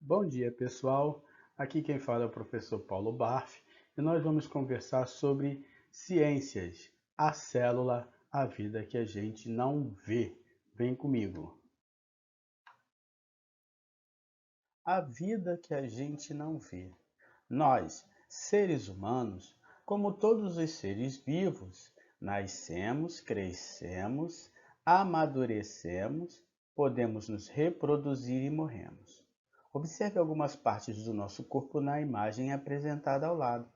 Bom dia, pessoal. Aqui quem fala é o professor Paulo Barff e nós vamos conversar sobre ciências, a célula, a vida que a gente não vê. Vem comigo. A vida que a gente não vê. Nós, seres humanos, como todos os seres vivos, nascemos, crescemos, amadurecemos, podemos nos reproduzir e morremos. Observe algumas partes do nosso corpo na imagem apresentada ao lado.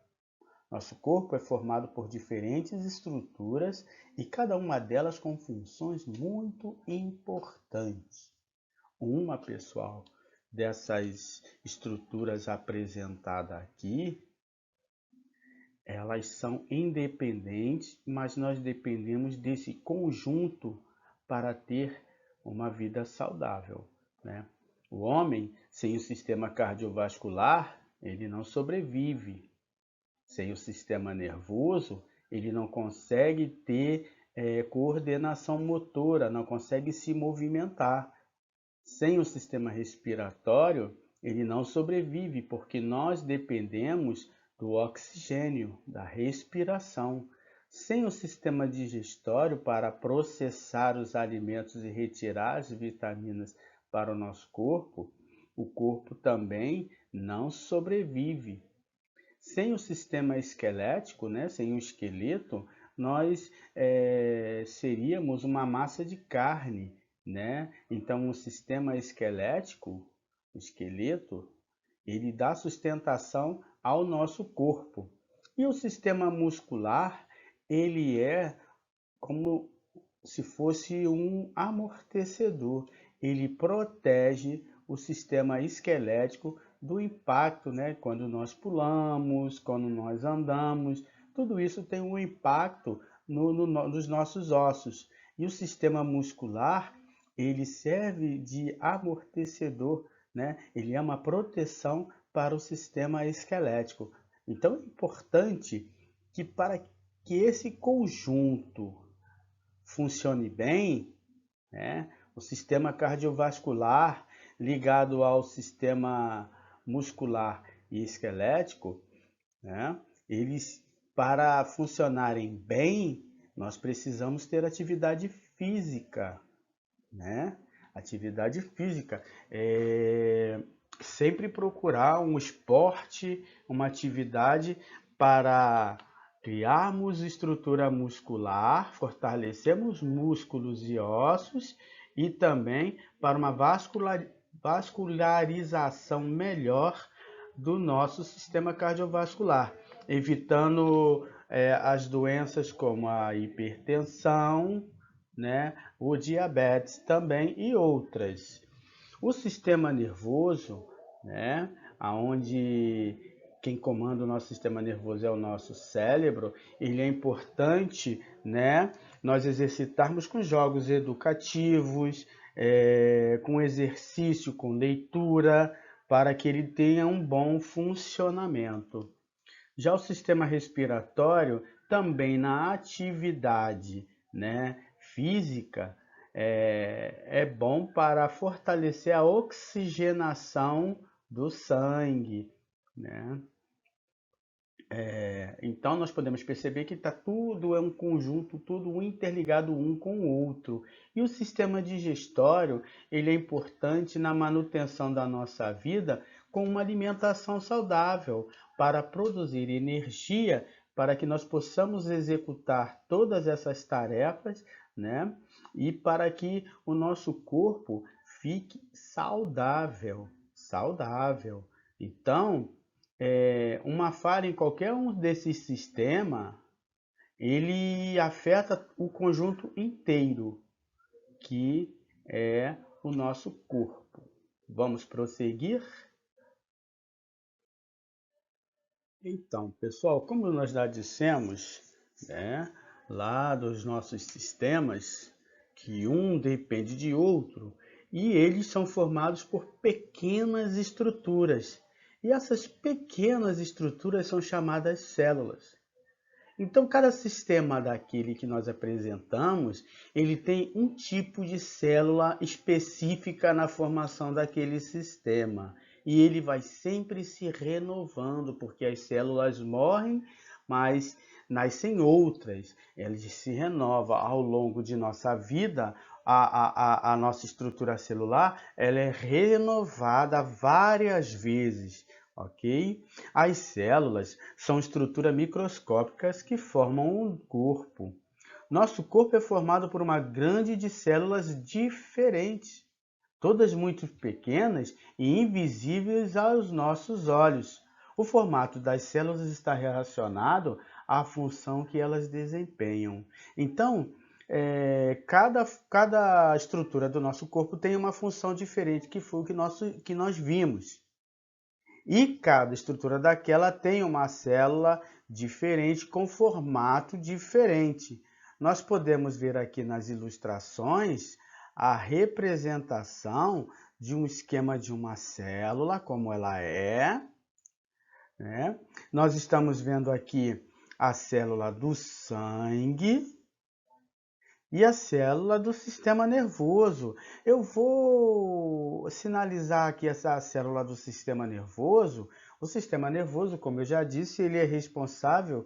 Nosso corpo é formado por diferentes estruturas e cada uma delas com funções muito importantes. Uma, pessoal, dessas estruturas apresentadas aqui, elas são independentes, mas nós dependemos desse conjunto para ter uma vida saudável, né? O homem, sem o sistema cardiovascular, ele não sobrevive. Sem o sistema nervoso, ele não consegue ter coordenação motora, não consegue se movimentar. Sem o sistema respiratório, ele não sobrevive, porque nós dependemos do oxigênio, da respiração. Sem o sistema digestório para processar os alimentos e retirar as vitaminas para o nosso corpo, o corpo também não sobrevive. Sem o sistema esquelético, né, sem o esqueleto, nós seríamos uma massa de carne, né? Então, o sistema esquelético, o esqueleto, ele dá sustentação ao nosso corpo. E o sistema muscular, ele é como se fosse um amortecedor. Ele protege o sistema esquelético do impacto, né? Quando nós pulamos, quando nós andamos, tudo isso tem um impacto nos nossos ossos. E o sistema muscular, ele serve de amortecedor, né? Ele é uma proteção para o sistema esquelético. Então é importante que para que esse conjunto funcione bem, né? O sistema cardiovascular ligado ao sistema muscular e esquelético, né? Eles, para funcionarem bem, nós precisamos ter atividade física, né? Atividade física. Sempre procurar um esporte, uma atividade para criarmos estrutura muscular, fortalecemos músculos e ossos e também para uma vascularização melhor do nosso sistema cardiovascular, evitando as doenças como a hipertensão, né, o diabetes também e outras. O sistema nervoso, né, aonde quem comanda o nosso sistema nervoso é o nosso cérebro, ele é importante, né, nós exercitarmos com jogos educativos, com exercício, com leitura, para que ele tenha um bom funcionamento. Já o sistema respiratório, também na atividade, né, física, é bom para fortalecer a oxigenação do sangue, né? Então nós podemos perceber que tudo é um conjunto, tudo interligado um com o outro. E o sistema digestório, ele é importante na manutenção da nossa vida com uma alimentação saudável para produzir energia para que nós possamos executar todas essas tarefas, né? E para que o nosso corpo fique saudável, saudável. Então, uma falha em qualquer um desses sistemas, ele afeta o conjunto inteiro, que é o nosso corpo. Vamos prosseguir? Então, pessoal, como nós já dissemos, né, lá dos nossos sistemas, que um depende de outro, e eles são formados por pequenas estruturas. E essas pequenas estruturas são chamadas células. Então, cada sistema daquele que nós apresentamos, ele tem um tipo de célula específica na formação daquele sistema. e ele vai sempre se renovando, porque as células morrem, mas nascem outras. Elas se renovam ao longo de nossa vida. A nossa estrutura celular ela é renovada várias vezes, ok? As células são estruturas microscópicas que formam um corpo. Nosso corpo é formado por uma grande de células diferentes, todas muito pequenas e invisíveis aos nossos olhos. O formato das células está relacionado à função que elas desempenham. Então, cada estrutura do nosso corpo tem uma função diferente, que foi o que nós vimos. E cada estrutura daquela tem uma célula diferente, com formato diferente. Nós podemos ver aqui nas ilustrações a representação de um esquema de uma célula, como ela é, né? Nós estamos vendo aqui a célula do sangue e a célula do sistema nervoso. Eu vou sinalizar aqui essa célula do sistema nervoso. O sistema nervoso, como eu já disse, ele é responsável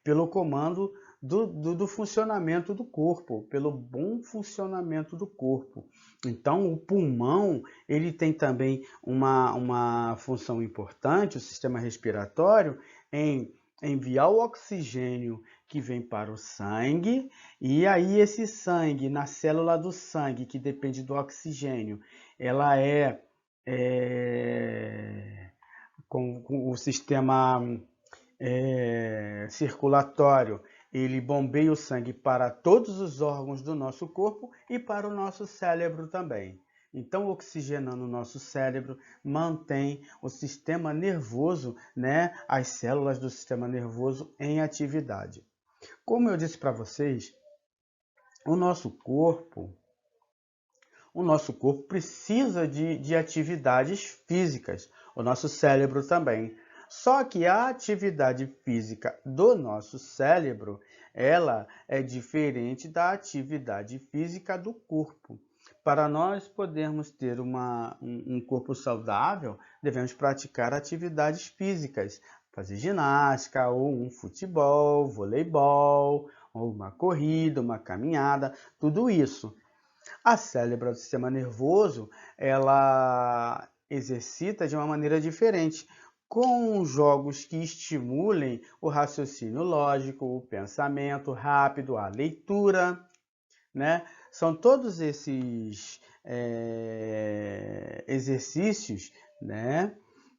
pelo comando do funcionamento do corpo, pelo bom funcionamento do corpo. Então, o pulmão, ele tem também uma função importante, o sistema respiratório, em enviar o oxigênio que vem para o sangue, e aí esse sangue, na célula do sangue, que depende do oxigênio, ela com o sistema circulatório, ele bombeia o sangue para todos os órgãos do nosso corpo e para o nosso cérebro também. Então, oxigenando o nosso cérebro, mantém o sistema nervoso, né, as células do sistema nervoso em atividade. Como eu disse para vocês, o nosso corpo precisa de atividades físicas, o nosso cérebro também. Só que a atividade física do nosso cérebro, ela é diferente da atividade física do corpo. Para nós podermos ter um corpo saudável, devemos praticar atividades físicas, fazer ginástica, ou um futebol, voleibol, ou uma corrida, uma caminhada, tudo isso. A célula do sistema nervoso, ela exercita de uma maneira diferente, com jogos que estimulem o raciocínio lógico, o pensamento rápido, a leitura, né? São todos esses exercícios, né,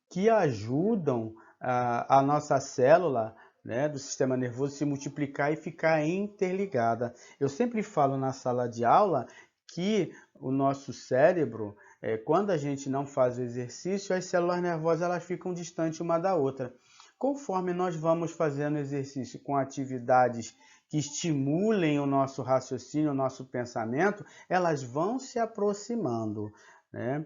que ajudam a nossa célula, né, do sistema nervoso se multiplicar e ficar interligada. Eu sempre falo na sala de aula que o nosso cérebro, quando a gente não faz o exercício, as células nervosas elas ficam distantes uma da outra. Conforme nós vamos fazendo exercício com atividades que estimulem o nosso raciocínio, o nosso pensamento, elas vão se aproximando, né?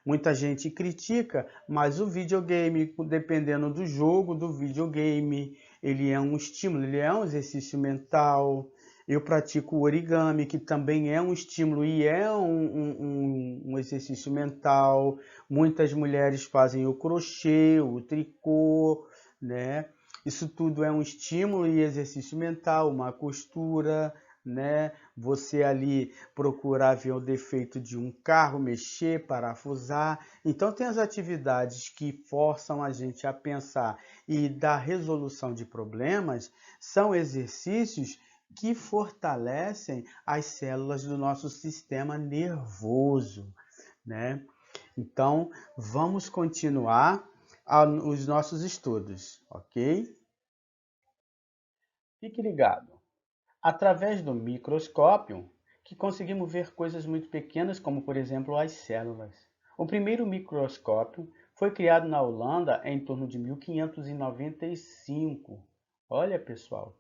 Muita gente critica, mas o videogame, dependendo do jogo do videogame, ele é um estímulo, ele é um exercício mental. Eu pratico o origami, que também é um estímulo e é um exercício mental. Muitas mulheres fazem o crochê, o tricô, né? Isso tudo é um estímulo e exercício mental, uma costura, né? Você ali procurar ver o defeito de um carro, mexer, parafusar. Então tem as atividades que forçam a gente a pensar e dar resolução de problemas, são exercícios que fortalecem as células do nosso sistema nervoso, né? Então, vamos continuar os nossos estudos, ok? Fique ligado. Através do microscópio, que conseguimos ver coisas muito pequenas, como por exemplo as células. O primeiro microscópio foi criado na Holanda em torno de 1595. Olha, pessoal,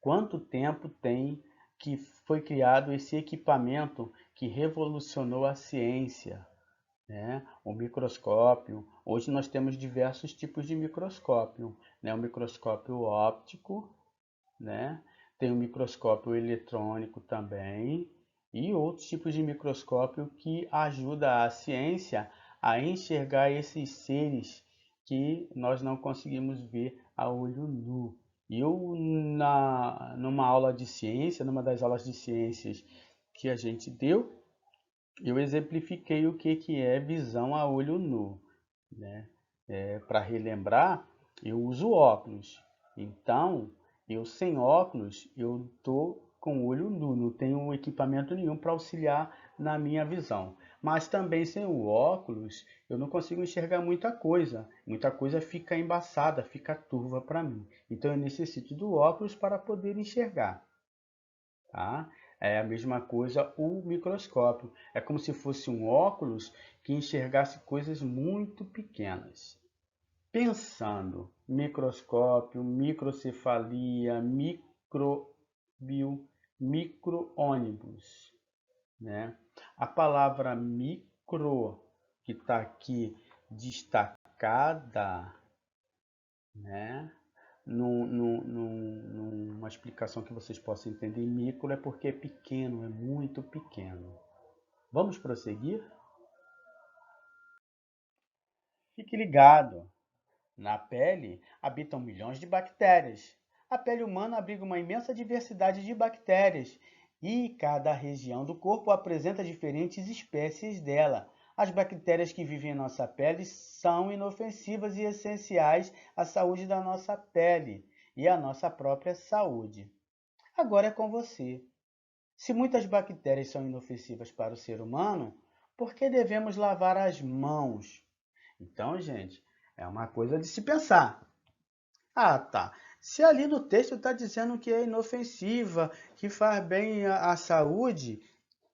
quanto tempo tem que foi criado esse equipamento que revolucionou a ciência, né? O microscópio. Hoje nós temos diversos tipos de microscópio, né? O microscópio óptico, né? Tem o microscópio eletrônico também, e outros tipos de microscópio que ajuda a ciência a enxergar esses seres que nós não conseguimos ver a olho nu. Eu, numa aula de ciência, numa das aulas de ciências que a gente deu, eu exemplifiquei o que é visão a olho nu, né? Para relembrar, eu uso óculos. Então, eu sem óculos, eu estou com o olho nu, não tenho equipamento nenhum para auxiliar na minha visão. Mas também sem o óculos, eu não consigo enxergar muita coisa. Muita coisa fica embaçada, fica turva para mim. Então, eu necessito do óculos para poder enxergar. Tá? É a mesma coisa o microscópio. É como se fosse um óculos que enxergasse coisas muito pequenas. Pensando, microscópio, microcefalia, micróbio, micro-ônibus, né? A palavra micro, que está aqui destacada, né? Numa explicação que vocês possam entender, micro é porque é pequeno, é muito pequeno. Vamos prosseguir? Fique ligado. Na pele habitam milhões de bactérias. A pele humana abriga uma imensa diversidade de bactérias e cada região do corpo apresenta diferentes espécies dela. As bactérias que vivem em nossa pele são inofensivas e essenciais à saúde da nossa pele e à nossa própria saúde. Agora é com você. Se muitas bactérias são inofensivas para o ser humano, por que devemos lavar as mãos? Então, gente, é uma coisa de se pensar. Ah, tá. Se ali no texto está dizendo que é inofensiva, que faz bem à saúde,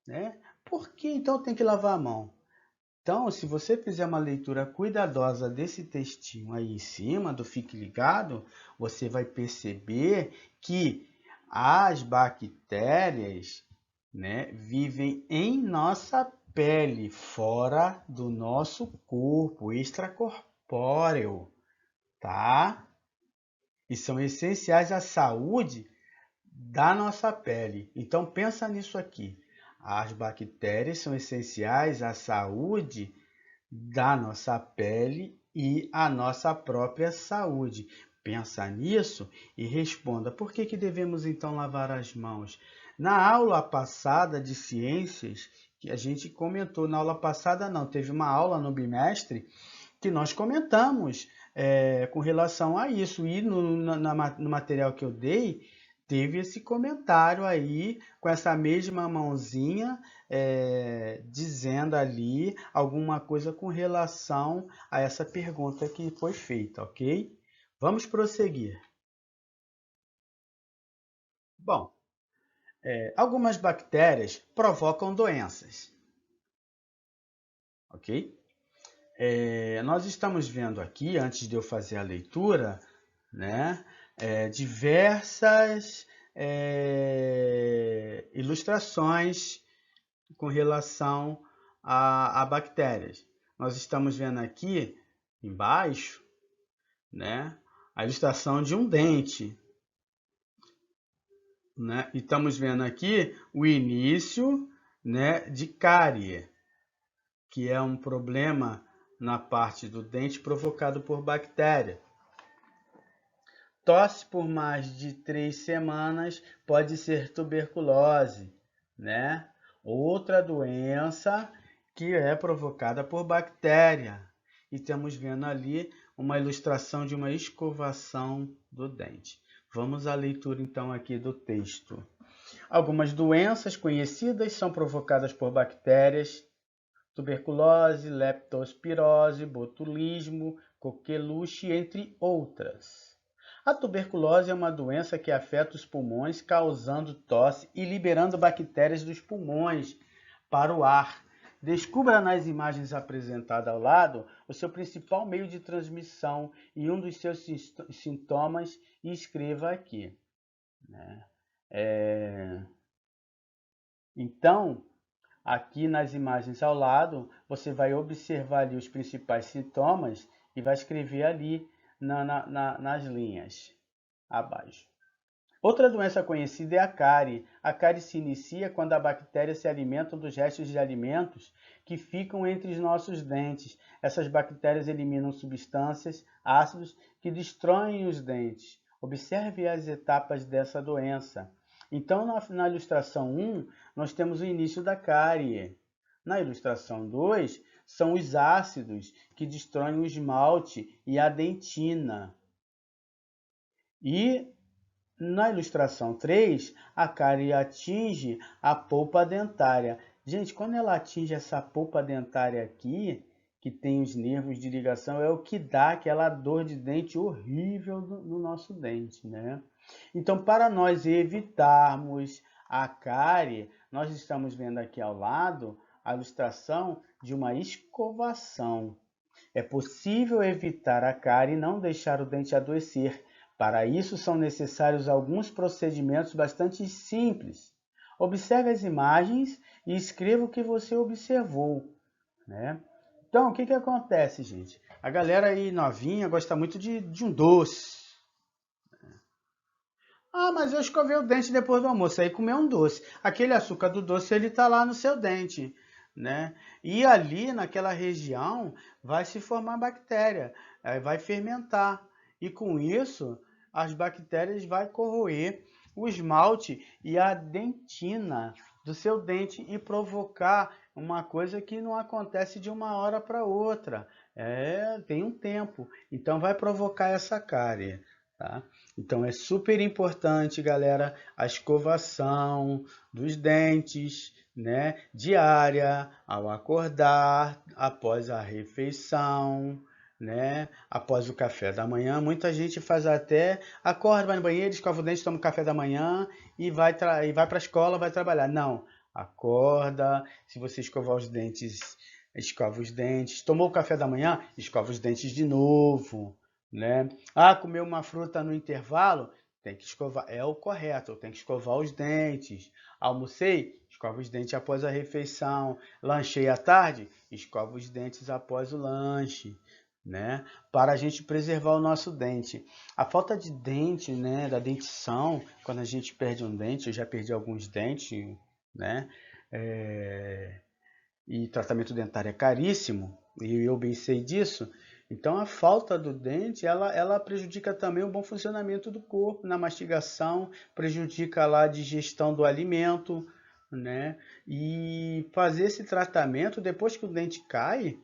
né? Por que então tem que lavar a mão? Então, se você fizer uma leitura cuidadosa desse textinho aí em cima do Fique Ligado, você vai perceber que as bactérias, né, vivem em nossa pele, fora do nosso corpo, extracorpóreo, tá? E são essenciais à saúde da nossa pele. Então pensa nisso aqui. As bactérias são essenciais à saúde da nossa pele e à nossa própria saúde. Pensa nisso e responda: por que devemos então lavar as mãos? Na aula passada de ciências, que a gente comentou, na aula passada não, teve uma aula no bimestre que nós comentamos com relação a isso. E no material que eu dei, teve esse comentário aí, com essa mesma mãozinha, dizendo ali alguma coisa com relação a essa pergunta que foi feita, ok? Vamos prosseguir. Bom, algumas bactérias provocam doenças, ok? Nós estamos vendo aqui, antes de eu fazer a leitura, né, diversas ilustrações com relação a bactérias. Nós estamos vendo aqui embaixo, né, a ilustração de um dente, né, e estamos vendo aqui o início, né, de cárie, que é um problema na parte do dente provocado por bactéria. Tosse por mais de 3 semanas pode ser tuberculose, né? Outra doença que é provocada por bactéria. E estamos vendo ali uma ilustração de uma escovação do dente. Vamos à leitura então aqui do texto. Algumas doenças conhecidas são provocadas por bactérias: tuberculose, leptospirose, botulismo, coqueluche, entre outras. A tuberculose é uma doença que afeta os pulmões, causando tosse e liberando bactérias dos pulmões para o ar. Descubra nas imagens apresentadas ao lado o seu principal meio de transmissão e um dos seus sintomas e escreva aqui, né? Então, aqui nas imagens ao lado, você vai observar ali os principais sintomas e vai escrever ali nas linhas abaixo. Outra doença conhecida é a cárie. A cárie se inicia quando a bactéria se alimenta dos restos de alimentos que ficam entre os nossos dentes. Essas bactérias eliminam substâncias, ácidos, que destroem os dentes. Observe as etapas dessa doença. Então, na ilustração 1, nós temos o início da cárie. Na ilustração 2, são os ácidos que destroem o esmalte e a dentina. E na ilustração 3, a cárie atinge a polpa dentária. Gente, quando ela atinge essa polpa dentária aqui, que tem os nervos de ligação, é o que dá aquela dor de dente horrível no nosso dente, né? Então, para nós evitarmos a cárie, nós estamos vendo aqui ao lado a ilustração de uma escovação. É possível evitar a cárie e não deixar o dente adoecer. Para isso, são necessários alguns procedimentos bastante simples. Observe as imagens e escreva o que você observou, né? Então, o que acontece, gente? A galera aí novinha gosta muito de um doce. Ah, mas eu escovei o dente depois do almoço, aí comeu um doce. Aquele açúcar do doce, ele tá lá no seu dente, né? E ali, naquela região, vai se formar bactéria, vai fermentar. E com isso, as bactérias vão corroer o esmalte e a dentina do seu dente e provocar uma coisa que não acontece de uma hora para outra. Tem um tempo. Então, vai provocar essa cárie. Tá? Então é super importante, galera, a escovação dos dentes, né, diária, ao acordar, após a refeição, né, após o café da manhã. Muita gente faz até, acorda, vai no banheiro, escova o dente, toma o café da manhã e vai para a escola, vai trabalhar. Não, acorda, se você escovar os dentes, escova os dentes. Tomou o café da manhã, escova os dentes de novo, né? Ah, comeu uma fruta no intervalo, tem que escovar, é o correto, tem que escovar os dentes. Almocei, escova os dentes após a refeição. Lanchei à tarde, escova os dentes após o lanche, né? Para a gente preservar o nosso dente. A falta de dente, né, da dentição, quando a gente perde um dente, eu já perdi alguns dentes, né? E tratamento dentário é caríssimo, e eu bem sei disso. Então a falta do dente, ela prejudica também o bom funcionamento do corpo na mastigação, prejudica lá a digestão do alimento, né? E fazer esse tratamento depois que o dente cai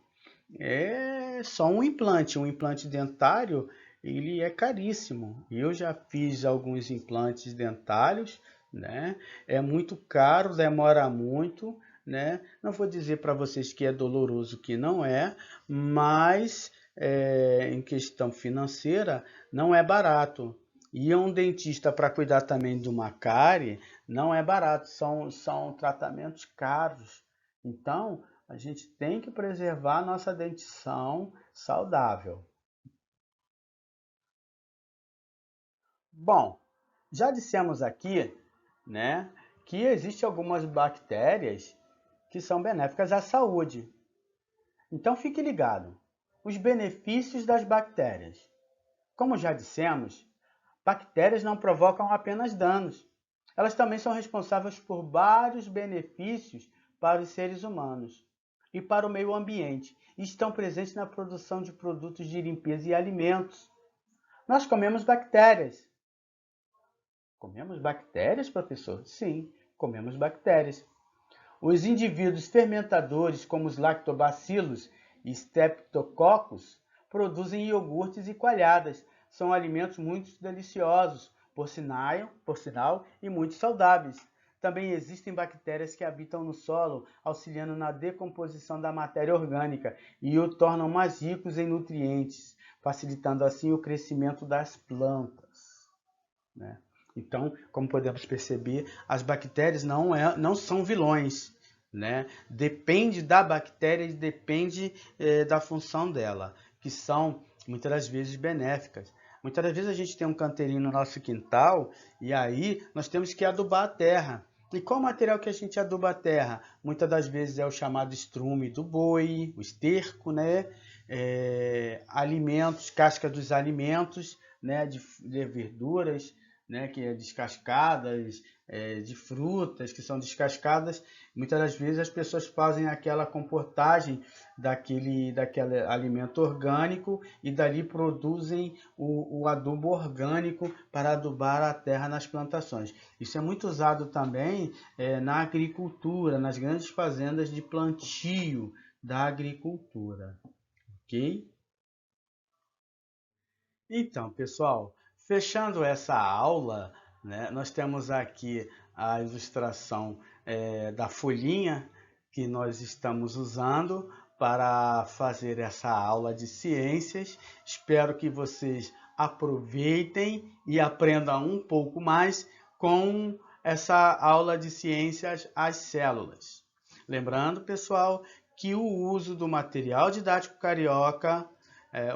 é só um implante dentário, ele é caríssimo. Eu já fiz alguns implantes dentários, né? É muito caro, demora muito, né? Não vou dizer para vocês que é doloroso, que não é, mas em questão financeira não é barato. E um dentista para cuidar também de uma cárie não é barato, são tratamentos caros. Então, a gente tem que preservar a nossa dentição saudável. Bom, já dissemos aqui, né, que existem algumas bactérias que são benéficas à saúde. Então fique ligado. Os benefícios das bactérias. Como já dissemos, bactérias não provocam apenas danos. Elas também são responsáveis por vários benefícios para os seres humanos e para o meio ambiente, e estão presentes na produção de produtos de limpeza e alimentos. Nós comemos bactérias. Comemos bactérias, professor? Sim, comemos bactérias. Os indivíduos fermentadores, como os lactobacilos e streptococcus, produzem iogurtes e coalhadas. São alimentos muito deliciosos, por sinal, e muito saudáveis. Também existem bactérias que habitam no solo, auxiliando na decomposição da matéria orgânica e o tornam mais ricos em nutrientes, facilitando assim o crescimento das plantas, né? Então, como podemos perceber, as bactérias não são vilões, né? Depende da bactéria e depende da função dela, que são muitas das vezes benéficas. Muitas das vezes a gente tem um canteirinho no nosso quintal e aí nós temos que adubar a terra. E qual material que a gente aduba a terra? Muitas das vezes é o chamado estrume do boi, o esterco, né? Alimentos, casca dos alimentos, né? De verduras, né, que é descascadas, de frutas que são descascadas. Muitas das vezes as pessoas fazem aquela comportagem daquele alimento orgânico e dali produzem o adubo orgânico para adubar a terra nas plantações. Isso é muito usado também na agricultura, nas grandes fazendas de plantio da agricultura, ok? Então, pessoal, fechando essa aula, né, nós temos aqui a ilustração da folhinha que nós estamos usando para fazer essa aula de ciências. Espero que vocês aproveitem e aprendam um pouco mais com essa aula de ciências às células. Lembrando, pessoal, que o uso do material didático carioca,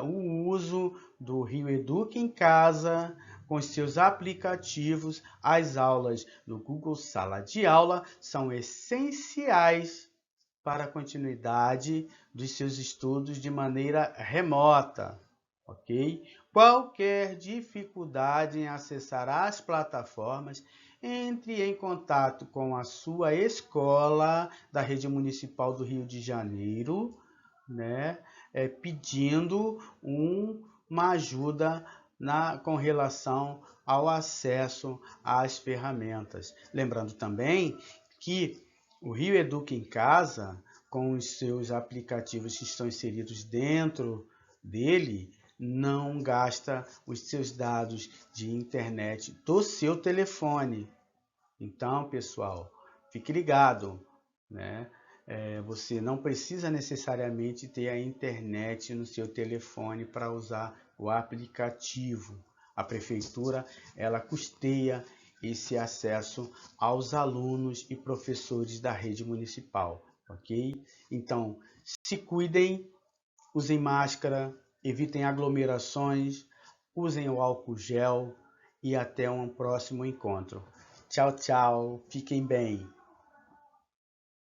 o uso do Rio Educa em Casa, com seus aplicativos, as aulas no Google Sala de Aula são essenciais para a continuidade dos seus estudos de maneira remota, ok? Qualquer dificuldade em acessar as plataformas, entre em contato com a sua escola da Rede Municipal do Rio de Janeiro, né? Pedindo uma ajuda com relação ao acesso às ferramentas. Lembrando também que o Rio Educa em Casa, com os seus aplicativos que estão inseridos dentro dele, não gasta os seus dados de internet do seu telefone. Então, pessoal, fique ligado, né? Você não precisa necessariamente ter a internet no seu telefone para usar o aplicativo. A prefeitura, ela custeia esse acesso aos alunos e professores da rede municipal, ok? Então, se cuidem, usem máscara, evitem aglomerações, usem o álcool gel e até um próximo encontro. Tchau, tchau, fiquem bem.